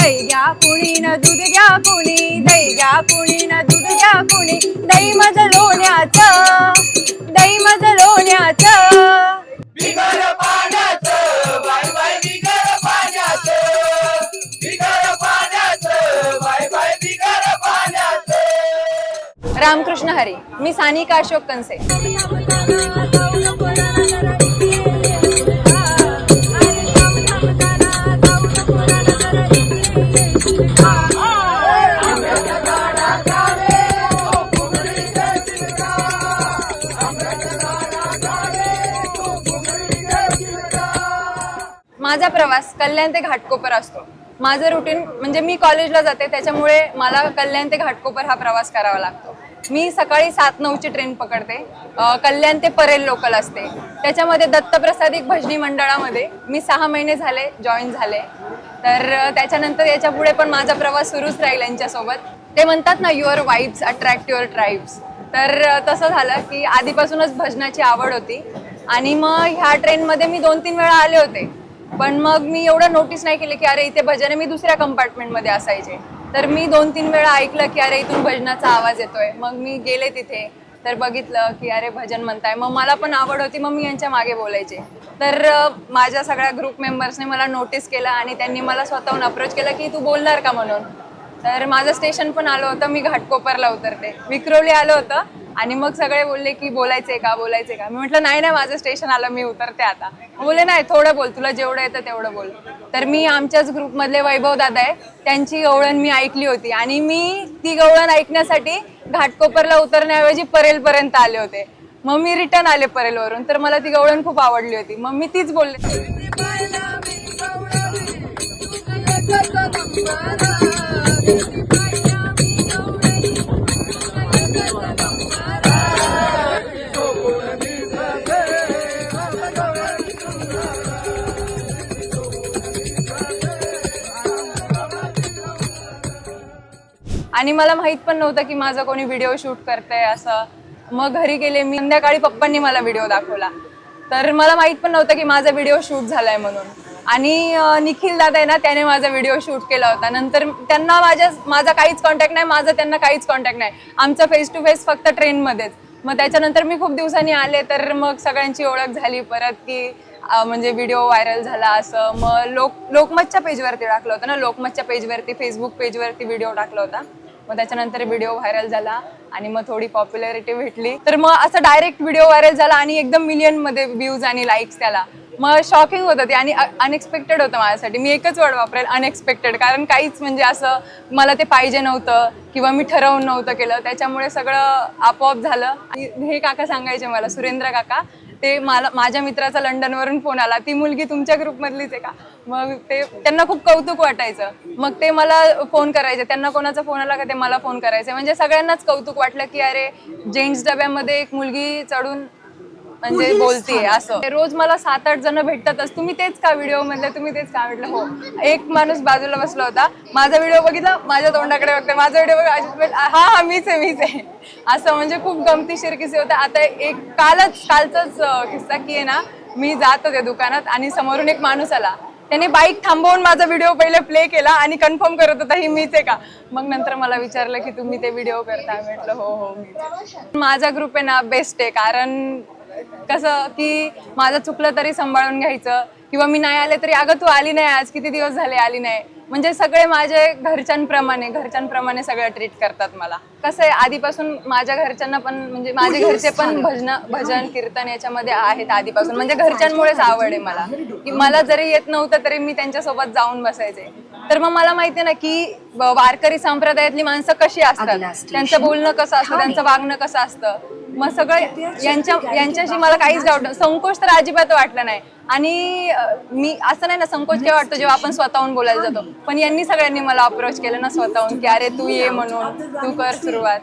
दही घ्या कुणी न दूध घ्या कुणी, दही घ्या कुणी न दूध घ्या कुणी, दही मज लोण्याचं, दही मज लोण्याचं. बिगर पाण्याचं बाय बाय बिगर पाण्याचं, बिगर पाण्याचं बाय बाय बिगर पाण्याचं. रामकृष्ण हरी. मी सानिका अशोक कंसे. माझा प्रवास कल्याण ते घाटकोपर असतो. माझं रुटीन म्हणजे मी कॉलेजला जाते, त्याच्यामुळे मला कल्याण ते घाटकोपर हा प्रवास करावा लागतो. मी सकाळी 7-9ची ट्रेन पकडते. कल्याण ते परेल लोकल असते. त्याच्यामध्ये दत्तप्रसादिक भजनी मंडळामध्ये मी 6 महिने झाले जॉईन झाले. तर त्याच्यानंतर याच्या पुढे पण माझा प्रवास सुरूच राहील यांच्यासोबत. ते म्हणतात ना, your vibes attract your tribes. तर तसं झालं की आधीपासूनच भजनाची आवड होती आणि मग ह्या ट्रेनमध्ये मी 2-3 वेळा आले होते. पण मग मी एवढं नोटीस नाही केलं की अरे इथे भजन आहे. मी दुसऱ्या कंपार्टमेंटमध्ये असायचे. तर मी 2-3 वेळा ऐकलं की अरे इथून भजनाचा आवाज येतोय. मग मी गेले तिथे, तर बघितलं की अरे भजन म्हणताय. मग मला पण आवड होती, मग मी यांच्या मागे बोलायचे. तर माझ्या सगळ्या ग्रुप मेंबर्सने मला नोटीस केलं आणि त्यांनी मला स्वतःहून अप्रोच केलं की तू बोलणार का म्हणून. तर माझं स्टेशन पण आलं होतं, मी घाटकोपरला उतरते. विक्रोली आलं होतं आणि मग सगळे बोलले की बोलायचंय का बोलायचंय का. मी म्हटलं नाही नाही, माझं स्टेशन आलं, मी उतरते आता. बोलले नाही, थोडं बोल, तुला जेवढं येतं तेवढं बोल. तर मी आमच्याच ग्रुपमधले वैभव दादा आहे, त्यांची गवळण मी ऐकली होती आणि मी ती गवळण ऐकण्यासाठी घाटकोपरला उतरण्याऐवजी परेलपर्यंत आले होते. मग मी रिटर्न आले परेलवरून. तर मला ती गवळण खूप आवडली होती, मग मी तीच बोलले. आणि मला माहित पण नव्हतं की माझा कोणी व्हिडिओ शूट करतंय असं. मग घरी गेले मी, संध्याकाळी पप्पांनी मला व्हिडिओ दाखवला. तर मला माहित पण नव्हतं की माझा व्हिडिओ शूट झालाय म्हणून. आणि निखिल दादा आहे ना, त्याने माझा व्हिडिओ शूट केला होता. नंतर त्यांना माझा काहीच कॉन्टॅक्ट नाही, माझा त्यांना काहीच कॉन्टॅक्ट नाही. आमचा फेस टू फेस फक्त ट्रेनमध्येच. मग त्याच्यानंतर मी खूप दिवसांनी आले, तर मग सगळ्यांची ओळख झाली परत की म्हणजे व्हिडिओ व्हायरल झाला असं. मग लोकमतच्या पेजवरती टाकलं होतं ना, लोकमतच्या पेजवरती, फेसबुक पेजवरती व्हिडिओ टाकला होता. मग त्याच्यानंतर व्हिडिओ व्हायरल झाला आणि मग थोडी पॉप्युलॅरिटी भेटली. तर मग असं डायरेक्ट व्हिडिओ व्हायरल झाला आणि एकदम मिलियनमध्ये व्ह्यूज आणि लाईक्स त्याला. मग शॉकिंग होतं ते आणि अनएक्सपेक्टेड होतं माझ्यासाठी. मी एकच वर्ड वापरेल, अनएक्सपेक्टेड. कारण काहीच म्हणजे असं मला ते पाहिजे नव्हतं किंवा मी ठरवून नव्हतं केलं. त्याच्यामुळे सगळं आपोआप झालं. आणि हे काका सांगायचे मला, सुरेंद्र काका, ते माझ्या मित्राचा लंडनवरून फोन आला, ती मुलगी तुमच्या ग्रुपमधलीच आहे का. मग ते त्यांना खूप कौतुक वाटायचं. मग ते मला फोन करायचे. त्यांना कोणाचा फोन आला का ते मला फोन करायचे. म्हणजे सगळ्यांनाच कौतुक वाटलं की अरे जेंट्स डब्यामध्ये एक मुलगी चढून म्हणजे बोलतीये असं. रोज मला 7-8 जण भेटतातच, तुम्ही तेच का व्हिडिओ मधले, तुम्ही तेच का. म्हटलं हो. एक माणूस बाजूला बसला होता, माझा व्हिडिओ बघितला, माझ्या तोंडाकडे बघते, माझा व्हिडिओ बघ, हा मीच आहे असं. म्हणजे खूप गमतीशीर किस्से होते. आता एक कालचाच किस्सा की आहे ना, मी जात होते दुकानात आणि समोरून एक माणूस आला. त्याने बाईक थांबवून माझा व्हिडिओ पहिले प्ले केला आणि कन्फर्म करत होता ही मीच आहे का. मग नंतर मला विचारलं की तुम्ही ते व्हिडिओ करता. म्हटलं हो मीच. माझा ग्रुप आहे ना बेस्ट आहे. कारण कसं की माझं चुकलं तरी सांभाळून घ्यायचं किंवा मी नाही आले तरी अगं तू आली नाही आज, किती दिवस झाले आली नाही. म्हणजे सगळे माझे घरच्यांप्रमाणे सगळं ट्रीट करतात मला. कसं आहे, आधीपासून माझ्या घरच्यांना पण म्हणजे माझे घरचे पण भजन कीर्तन याच्यामध्ये आहेत आधीपासून. म्हणजे घरच्यांमुळेच आवड आहे मला, की मला जरी येत नव्हतं तरी मी त्यांच्यासोबत जाऊन बसायचे. तर मग मला माहिती आहे ना की वारकरी संप्रदायातली माणसं कशी असतात, त्यांचं बोलणं कसं असतं, त्यांचं वागणं कसं असतं. मग सगळं यांच्याशी मला काहीच डाऊट नाही. संकोच तर अजिबात वाटला नाही. आणि मी असं नाही ना, संकोच काय वाटतो जेव्हा आपण स्वतःहून बोलायला जातो. पण यांनी सगळ्यांनी मला अप्रोच केलं ना स्वतःहून की अरे तू ये म्हणून, तू कर सुरुवात.